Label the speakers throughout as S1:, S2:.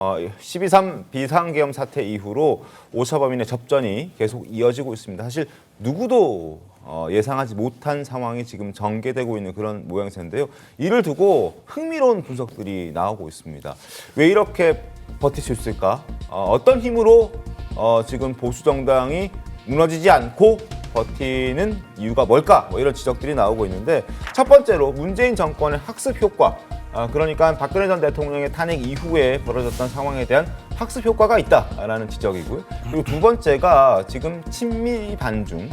S1: 12.3 비상계엄 사태 이후로 오차범인의 접전이 계속 이어지고 있습니다. 사실 누구도 예상하지 못한 상황이 지금 전개되고 있는 그런 모양새인데요. 이를 두고 흥미로운 분석들이 나오고 있습니다. 왜 이렇게 버틸 수 있을까? 어떤 힘으로 지금 보수 정당이 무너지지 않고 버티는 이유가 뭘까? 이런 지적들이 나오고 있는데, 첫 번째로 문재인 정권의 학습 효과, 그러니까 박근혜 전 대통령의 탄핵 이후에 벌어졌던 상황에 대한 학습 효과가 있다라는 지적이고요. 그리고 두 번째가 지금 친미 반중,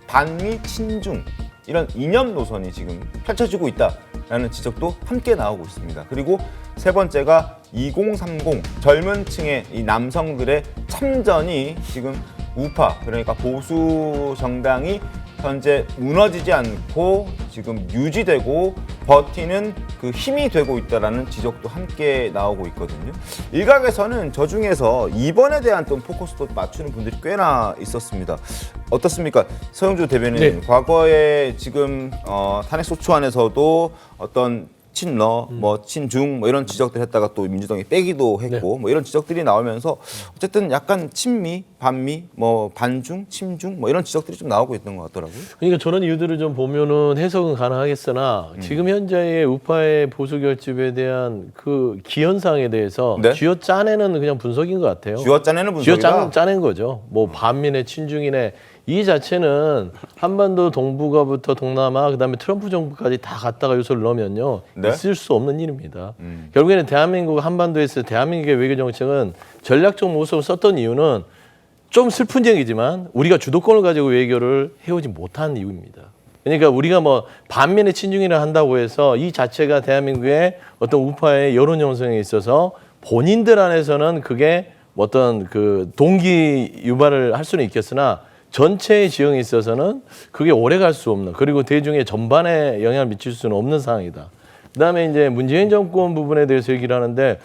S1: 반미 친중, 이런 이념 노선이 지금 펼쳐지고 있다라는 지적도 함께 나오고 있습니다. 그리고 세 번째가 2030 젊은 층의 이 남성들의 참전이 지금 우파, 그러니까 보수 정당이 현재 무너지지 않고 지금 유지되고 버티는 그 힘이 되고 있다라는 지적도 함께 나오고 있거든요. 일각에서는 저 중에서 이번에 대한 또 포커스도 맞추는 분들이 꽤나 있었습니다. 어떻습니까? 서영주 대변인, 네. 과거에 지금 탄핵 소추안에서도 어떤 친러, 친중 이런 지적들 했다가 또 민주당이 빼기도 했고, 네. 이런 지적들이 나오면서 어쨌든 약간 친미, 반미, 반중, 친중 이런 지적들이 좀 나오고 있던 것 같더라고요.
S2: 그러니까 저런 이유들을 좀 보면은 해석은 가능하겠으나 지금 현재의 우파의 보수 결집에 대한 그 기현상에 대해서, 네? 쥐어 짜내는 그냥 분석인 것 같아요.
S1: 쥐어 짜내는 분석이다.
S2: 쥐어 짜낸 거죠. 반미네, 친중이네. 이 자체는 한반도 동북아부터 동남아, 그다음에 트럼프 정부까지 다 갖다가 요소를 넣으면요, 네? 있을 수 없는 일입니다. 결국에는 대한민국 한반도에서 대한민국의 외교 정책은 전략적 모습을 썼던 이유는 좀 슬픈 얘기지만 우리가 주도권을 가지고 외교를 해오지 못한 이유입니다. 그러니까 우리가 반면에 친중이라 한다고 해서 이 자체가 대한민국의 어떤 우파의 여론 형성에 있어서 본인들 안에서는 그게 어떤 그 동기 유발을 할 수는 있겠으나 전체의 지형에 있어서는 그게 오래 갈 수 없는, 그리고 대중의 전반에 영향을 미칠 수는 없는 상황이다. 그다음에 이제 문재인 정권 부분에 대해서 얘기를 하는데,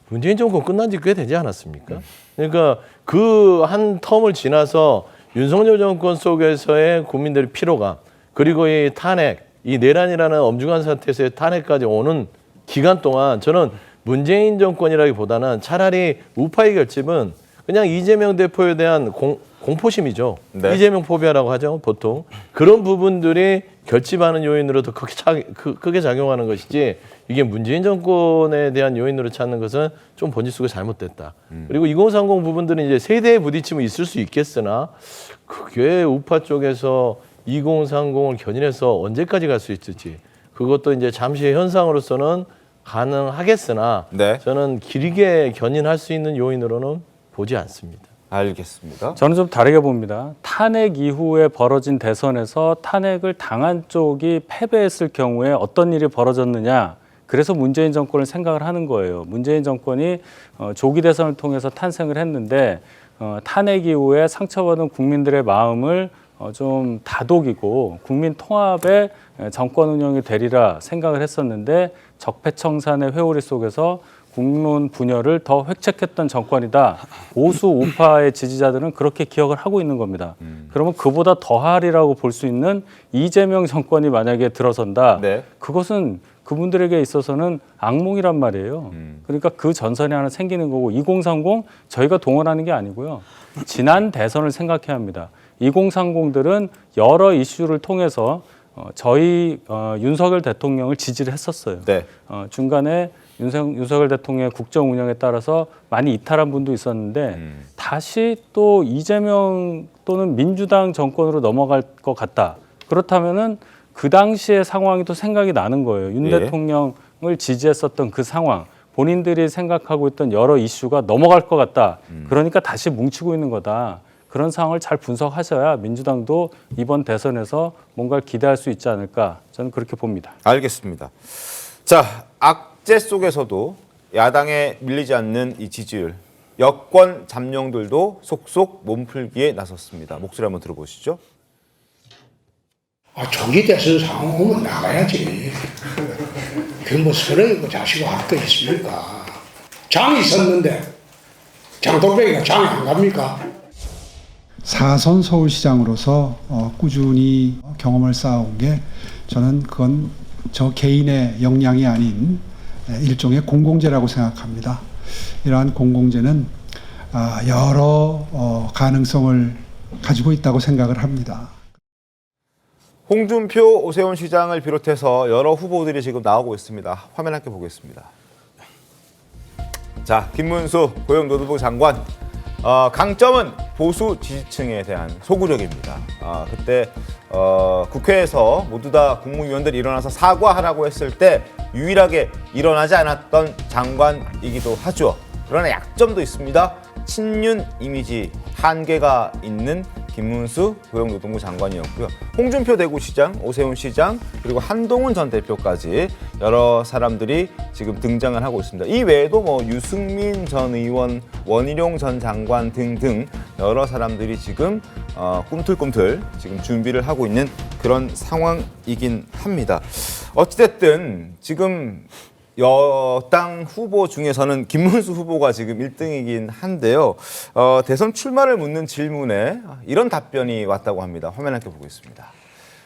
S2: 문재인 정권 끝난 지 꽤 되지 않았습니까? 그러니까 그 한 텀을 지나서 윤석열 정권 속에서의 국민들의 피로감, 그리고 이 탄핵, 이 내란이라는 엄중한 사태에서의 탄핵까지 오는 기간 동안 저는 문재인 정권이라기보다는 차라리 우파의 결집은 그냥 이재명 대표에 대한 공포심이죠. 네. 이재명 포비아라고 하죠, 보통. 그런 부분들이 결집하는 요인으로 더 크게 작용하는 것이지, 이게 문재인 정권에 대한 요인으로 찾는 것은 좀 번지수가 잘못됐다. 그리고 2030 부분들은 이제 세대에 부딪히면 있을 수 있겠으나, 그게 우파 쪽에서 2030을 견인해서 언제까지 갈 수 있을지, 그것도 이제 잠시의 현상으로서는 가능하겠으나, 네. 저는 길게 견인할 수 있는 요인으로는 보지 않습니다.
S1: 알겠습니다.
S3: 저는 좀 다르게 봅니다. 탄핵 이후에 벌어진 대선에서 탄핵을 당한 쪽이 패배했을 경우에 어떤 일이 벌어졌느냐. 그래서 문재인 정권을 생각을 하는 거예요. 문재인 정권이 조기 대선을 통해서 탄생을 했는데, 탄핵 이후에 상처받은 국민들의 마음을 좀 다독이고 국민 통합의 정권 운영이 되리라 생각을 했었는데, 적폐청산의 회오리 속에서 국론 분열을 더 획책했던 정권이다. 보수 우파의 지지자들은 그렇게 기억을 하고 있는 겁니다. 그러면 그보다 더하리라고 볼 수 있는 이재명 정권이 만약에 들어선다. 네. 그것은 그분들에게 있어서는 악몽이란 말이에요. 그러니까 그 전선이 하나 생기는 거고, 2030 저희가 동원하는 게 아니고요. 지난 대선을 생각해야 합니다. 2030들은 여러 이슈를 통해서 저희 윤석열 대통령을 지지를 했었어요. 네. 중간에 윤석열 대통령의 국정 운영에 따라서 많이 이탈한 분도 있었는데, 다시 또 이재명 또는 민주당 정권으로 넘어갈 것 같다. 그렇다면은 그 당시의 상황이 또 생각이 나는 거예요. 윤 대통령을 지지했었던 그 상황, 본인들이 생각하고 있던 여러 이슈가 넘어갈 것 같다. 그러니까 다시 뭉치고 있는 거다. 그런 상황을 잘 분석하셔야 민주당도 이번 대선에서 뭔가를 기대할 수 있지 않을까, 저는 그렇게 봅니다.
S1: 알겠습니다. 자, 악재 속에서도 야당에 밀리지 않는 이 지지율, 여권 잠룡들도 속속 몸풀기에 나섰습니다. 목소리 한번 들어보시죠.
S4: 조기 대선 상황 오면 나가야지. 그 서로 자시고 할 거 있습니까? 장이 있었는데 장독백이가 장이 안 갑니까?
S5: 4선 서울시장으로서 꾸준히 경험을 쌓아온 게, 저는 그건 저 개인의 역량이 아닌 일종의 공공재라고 생각합니다. 이러한 공공재는 여러 가능성을 가지고 있다고 생각을 합니다.
S1: 홍준표, 오세훈 시장을 비롯해서 여러 후보들이 지금 나오고 있습니다. 화면 함께 보겠습니다. 자, 김문수 고용노동부 장관. 강점은 보수 지지층에 대한 소구력입니다. 그때 국회에서 모두 다 국무위원들이 일어나서 사과하라고 했을 때 유일하게 일어나지 않았던 장관이기도 하죠. 그러나 약점도 있습니다. 친윤 이미지 한계가 있는 김문수 고용노동부 장관이었고요. 홍준표 대구시장, 오세훈 시장, 그리고 한동훈 전 대표까지 여러 사람들이 지금 등장을 하고 있습니다. 이 외에도 뭐 유승민 전 의원, 원희룡 전 장관 등등 여러 사람들이 지금 꿈틀꿈틀 지금 준비를 하고 있는 그런 상황이긴 합니다. 어찌됐든 지금 여당 후보 중에서는 김문수 후보가 지금 1등이긴 한데요. 대선 출마를 묻는 질문에 이런 답변이 왔다고 합니다. 화면 함께 보겠습니다.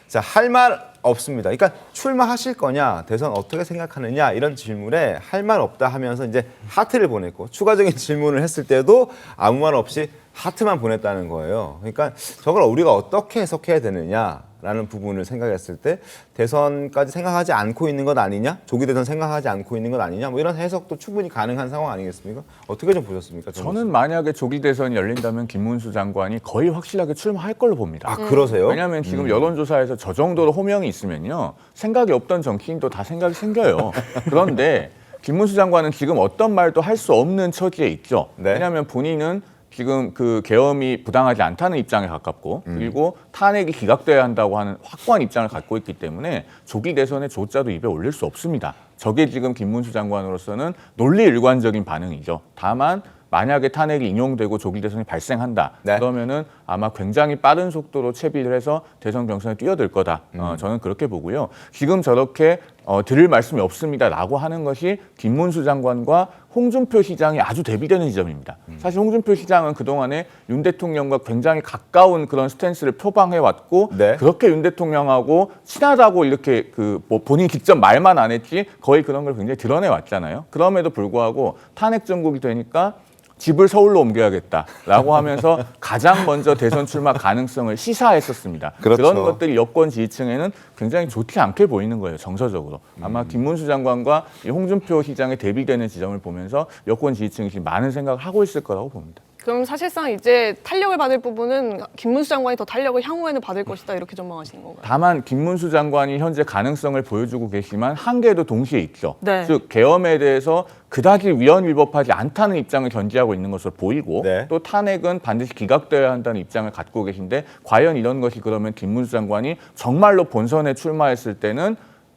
S1: 자, 할 말 없습니다. 그러니까 출마하실 거냐, 대선 어떻게 생각하느냐 이런 질문에 할 말 없다 하면서 이제 하트를 보냈고 추가적인 질문을 했을 때도 아무 말 없이 하트만 보냈다는 거예요. 그러니까 저걸 우리가 어떻게 해석해야 되느냐라는 부분을 생각했을 때 대선까지 생각하지 않고 있는 것 아니냐? 조기 대선 생각하지 않고 있는 것 아니냐? 뭐 이런 해석도 충분히 가능한 상황 아니겠습니까? 어떻게 좀 보셨습니까?
S6: 저는 만약에 조기 대선이 열린다면 김문수 장관이 거의 확실하게 출마할 걸로 봅니다.
S1: 아, 그러세요?
S6: 왜냐하면 지금 여론조사에서 저 정도로 호명이 있으면요. 생각이 없던 정치인도 다 생각이 생겨요. 그런데 김문수 장관은 지금 어떤 말도 할 수 없는 처지에 있죠.
S1: 네.
S6: 왜냐하면 본인은 지금 그 계엄이 부당하지 않다는 입장에 가깝고 그리고 탄핵이 기각돼야 한다고 하는 확고한 입장을 갖고 있기 때문에 조기 대선에 조자도 입에 올릴 수 없습니다. 저게 지금 김문수 장관으로서는 논리일관적인 반응이죠. 다만 만약에 탄핵이 인용되고 조기 대선이 발생한다.
S1: 네.
S6: 그러면은 아마 굉장히 빠른 속도로 채비를 해서 대선 경선에 뛰어들 거다. 저는 그렇게 보고요. 지금 저렇게 드릴 말씀이 없습니다라고 하는 것이 김문수 장관과 홍준표 시장이 아주 대비되는 지점입니다. 사실 홍준표 시장은 그동안에 윤 대통령과 굉장히 가까운 그런 스탠스를 표방해 왔고
S1: 네.
S6: 그렇게 윤 대통령하고 친하다고 이렇게 뭐 본인이 직접 말만 안 했지 거의 그런 걸 굉장히 드러내 왔잖아요. 그럼에도 불구하고 탄핵 정국이 되니까 집을 서울로 옮겨야겠다라고 하면서 가장 먼저 대선 출마 가능성을 시사했었습니다.
S1: 그렇죠.
S6: 그런 것들이 여권 지지층에는 굉장히 좋지 않게 보이는 거예요. 정서적으로. 아마 김문수 장관과 이 홍준표 시장의 대비되는 지점을 보면서 여권 지지층이 지금 많은 생각을 하고 있을 거라고 봅니다.
S7: 그럼 사실상 이제 탄력을 받을 부분은 김문수 장관이 더 탄력을 향후에는 받을 것이다 이렇게 전망하시는 건가요?
S6: 다만 김문수 장관이 현재 가능성을 보여주고 계시지만 한계도 동시에 있죠.
S7: 네.
S6: 즉 계엄에 대해서 그다지 위헌위법하지 않다는 입장을 견지하고 있는 것으로 보이고
S1: 네.
S6: 또 탄핵은 반드시 기각되어야 한다는 입장을 갖고 계신데 과연 이런 것이 그러면 김문수 장관이 정말로 본선에 출마했을 때는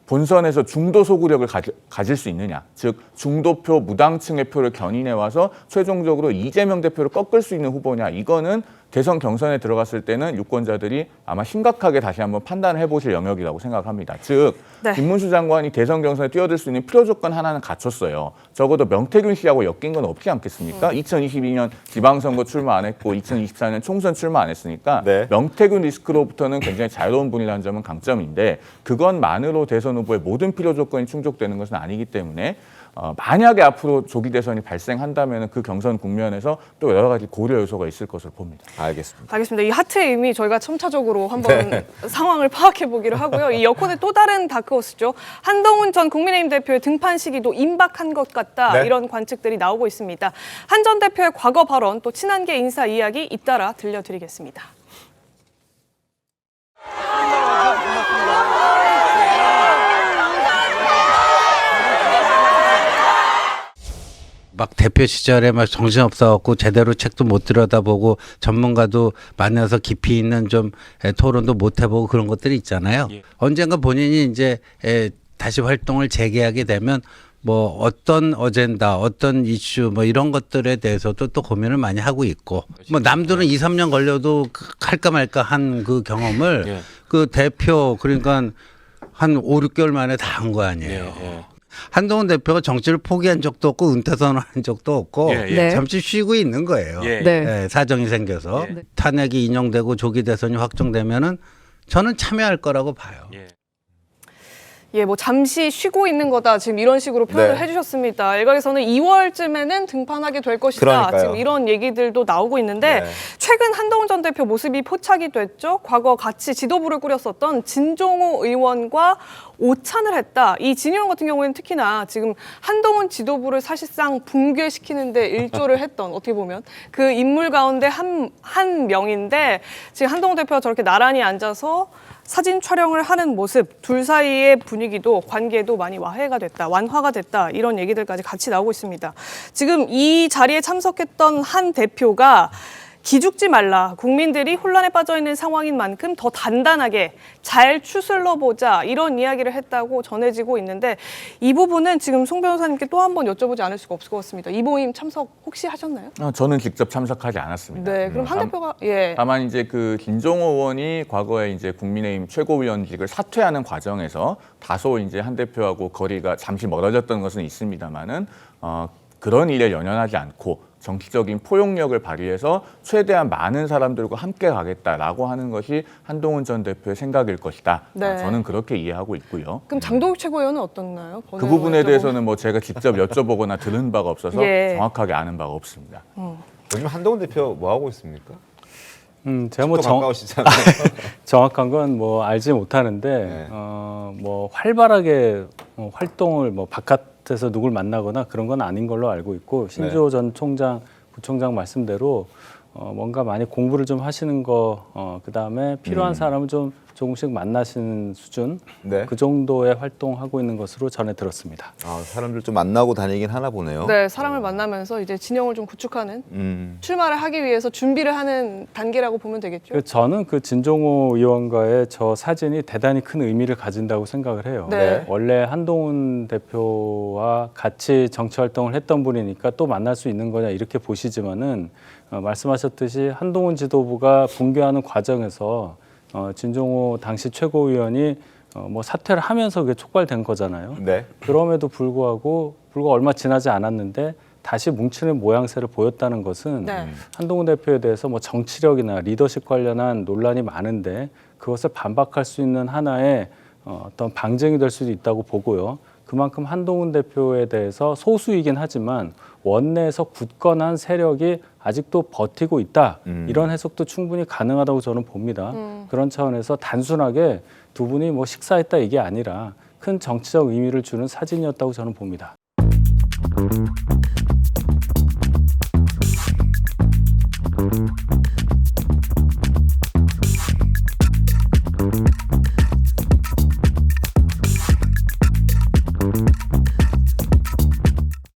S6: 본선에서 중도 소구력을 가질 수 있느냐. 즉 중도표 무당층의 표를 견인해 와서 최종적으로 이재명 대표를 꺾을 수 있는 후보냐. 이거는 대선 경선에 들어갔을 때는 유권자들이 아마 심각하게 다시 한번 판단을 해보실 영역이라고 생각합니다. 즉
S7: 네.
S6: 김문수 장관이 대선 경선에 뛰어들 수 있는 필요 조건 하나는 갖췄어요. 적어도 명태균 씨하고 엮인 건 없지 않겠습니까? 2022년 지방선거 출마 안 했고 2024년 총선 출마 안 했으니까
S1: 네.
S6: 명태균 리스크로부터는 굉장히 자유로운 분이라는 점은 강점인데 그것만으로 대선 후보의 모든 필요 조건이 충족되는 것은 아니기 때문에 만약에 앞으로 조기 대선이 발생한다면 그 경선 국면에서 또 여러 가지 고려 요소가 있을 것으로 봅니다.
S1: 알겠습니다.
S7: 알겠습니다. 이 하트의 의미 저희가 첨차적으로 한번 상황을 파악해 보기로 하고요. 이 여권의 또 다른 다크호스죠. 한동훈 전 국민의힘 대표의 등판 시기도 임박한 것 같다.
S1: 네.
S7: 이런 관측들이 나오고 있습니다. 한 전 대표의 과거 발언 또 친한계 인사 이야기 잇따라 들려드리겠습니다.
S8: 막 대표 시절에 막 정신없어갖고 제대로 책도 못 들여다보고 전문가도 만나서 깊이 있는 좀 토론도 못 해보고 그런 것들이 있잖아요. 언젠가 본인이 이제 다시 활동을 재개하게 되면 뭐 어떤 어젠다, 어떤 이슈 뭐 이런 것들에 대해서도 또 고민을 많이 하고 있고 뭐 남들은 2, 3년 걸려도 할까 말까 한 그 경험을 그 대표 그러니까 한 5, 6개월 만에 다 한 거 아니에요. 한동훈 대표가 정치를 포기한 적도 없고 은퇴 선언한 적도 없고
S7: 네.
S8: 잠시 쉬고 있는 거예요.
S7: 네.
S8: 사정이 생겨서 탄핵이 인용되고 조기 대선이 확정되면은 저는 참여할 거라고 봐요.
S7: 예, 뭐 잠시 쉬고 있는 거다 지금 이런 식으로 표현을
S1: 네.
S7: 해주셨습니다. 일각에서는 2월쯤에는 등판하게 될 것이다.
S1: 그러니까요.
S7: 지금 이런 얘기들도 나오고 있는데
S1: 네.
S7: 최근 한동훈 전 대표 모습이 포착이 됐죠. 과거 같이 지도부를 꾸렸었던 진종호 의원과 오찬을 했다. 이 진 의원 같은 경우에는 특히나 지금 한동훈 지도부를 사실상 붕괴시키는데 일조를 했던 어떻게 보면 그 인물 가운데 한 명인데 지금 한동훈 대표가 저렇게 나란히 앉아서 사진 촬영을 하는 모습, 둘 사이의 분위기도 관계도 많이 와해가 됐다, 완화가 됐다 이런 얘기들까지 같이 나오고 있습니다. 지금 이 자리에 참석했던 한 대표가 기죽지 말라. 국민들이 혼란에 빠져 있는 상황인 만큼 더 단단하게 잘 추슬러 보자. 이런 이야기를 했다고 전해지고 있는데 이 부분은 지금 송 변호사님께 또 한 번 여쭤보지 않을 수가 없을 것 같습니다. 이 모임 참석 혹시 하셨나요?
S6: 저는 직접 참석하지 않았습니다.
S7: 네, 그럼 한 대표가 예.
S6: 다만 이제 그 김종호 의원이 과거에 이제 국민의힘 최고위원직을 사퇴하는 과정에서 다소 이제 한 대표하고 거리가 잠시 멀어졌던 것은 있습니다만은 그런 일에 연연하지 않고 정치적인 포용력을 발휘해서 최대한 많은 사람들과 함께 가겠다라고 하는 것이 한동훈 전 대표의 생각일 것이다.
S7: 네.
S6: 저는 그렇게 이해하고 있고요.
S7: 그럼 장동욱 최고위원은 어떻나요?
S6: 그 부분에 대해서는 뭐 제가 직접 여쭤보거나 들은 바가 없어서
S7: 예.
S6: 정확하게 아는 바가 없습니다.
S1: 요즘 한동훈 대표 뭐 하고 있습니까?
S3: 제가 뭐
S1: 또 가까우시잖아요.
S3: 정확한 건 뭐 알지 못하는데
S1: 네.
S3: 뭐 활발하게 활동을 뭐 바깥에서 누굴 만나거나 그런 건 아닌 걸로 알고 있고 신주호 전 총장, 부총장 말씀대로 뭔가 많이 공부를 좀 하시는 거 그다음에 필요한 사람을 좀 조금씩 만나시는 수준
S1: 네.
S3: 그 정도의 활동하고 있는 것으로 전해 들었습니다.
S1: 사람들 좀 만나고 다니긴 하나 보네요.
S7: 네, 사람을 만나면서 이제 진영을 좀 구축하는 출마를 하기 위해서 준비를 하는 단계라고 보면 되겠죠.
S3: 저는 그 진종호 의원과의 저 사진이 대단히 큰 의미를 가진다고 생각을 해요.
S7: 네.
S3: 원래 한동훈 대표와 같이 정치 활동을 했던 분이니까 또 만날 수 있는 거냐 이렇게 보시지만은 말씀하셨듯이 한동훈 지도부가 붕괴하는 과정에서 진종호 당시 최고위원이 뭐 사퇴를 하면서 그게 촉발된 거잖아요.
S1: 네.
S3: 그럼에도 불구하고 불과 얼마 지나지 않았는데 다시 뭉치는 모양새를 보였다는 것은
S7: 네.
S3: 한동훈 대표에 대해서 뭐 정치력이나 리더십 관련한 논란이 많은데 그것을 반박할 수 있는 하나의 어떤 방증이 될 수도 있다고 보고요. 그만큼 한동훈 대표에 대해서 소수이긴 하지만 원내에서 굳건한 세력이 아직도 버티고 있다. 이런 해석도 충분히 가능하다고 저는 봅니다. 그런 차원에서 단순하게 두 분이 뭐 식사했다 이게 아니라 큰 정치적 의미를 주는 사진이었다고 저는 봅니다.